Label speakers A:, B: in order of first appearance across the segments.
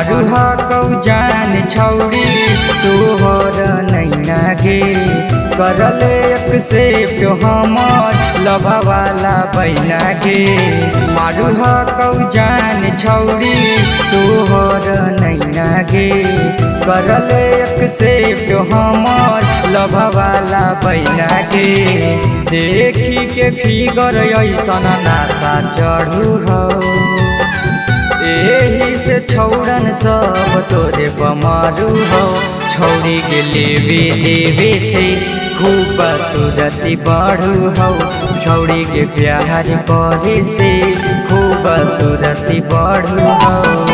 A: मारू हकौ जान छौरी तोहर नैना गे करले एक्सेप्ट हमर लभवाला बैना गे। मारू हकौ जान छौरी तोहर नैना गे करले एक्सेप्ट हमर लभवाला बैना गे। देखी के फिगर ऐसन नासा चढ़ू हो एही से छौड़न सब तोरे बमारू हो। छौड़ी के लेवे देवे से खूब सूरती बढ़ू हो। छौड़ी के प्यार करे से खूब सूरती बढ़ू हो।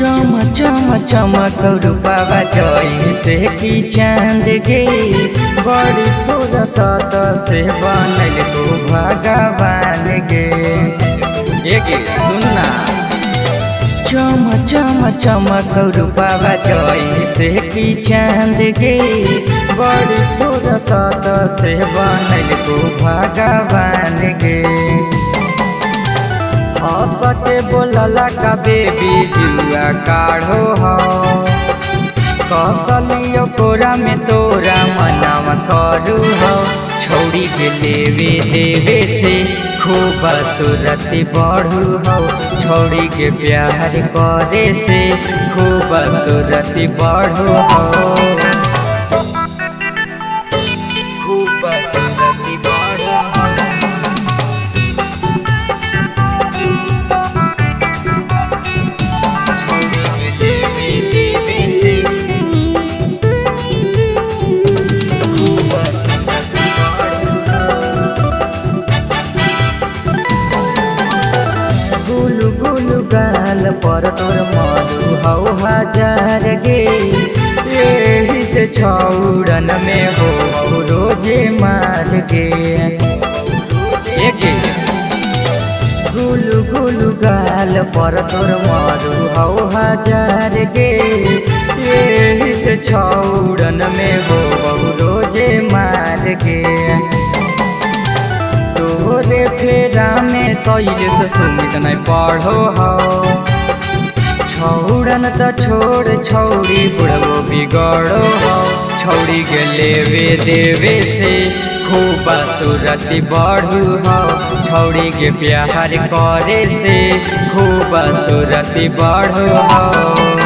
A: चम चम चमक रूपवा जैसे कि चांद गे बड़ी फुर्सत से बनल को भगवान गे। एक सुनना चम चम चमक रूपवा जैसे कि चांद गे बड़ी फुर्सत से बनल को भगवान गे। हंस के बोलला का बेबी जुआ काढ़ो हो कसलियो कोरा में तोरा मनावा करू हो। छौड़ी के लेवे देवे से खूब सूरती बढ़ू हो। छौड़ी के प्यार करे से खूब सूरती बढ़ू हो। खूब सूरती बढ़ू हो। गुलु गुलु गाल पर तोर मधु हौ हजार गे एही से छौड़न में हो रोजे मार गे। गुलु गुलु गाल पर तोर मधु हौ हजार गे एही से छौड़न में हो रोजे मार गे। तोरे फेरा में सैल से सुमित नहीं पढ़ो हो। छौड़न त छोड़ छौड़ी बुढ़बो बिगड़ो हो। छौड़ी के लेवे देवे से खूब सूरती बढ़ू हो। छौड़ी के प्यार करे से खूब सूरती बढ़ू हो।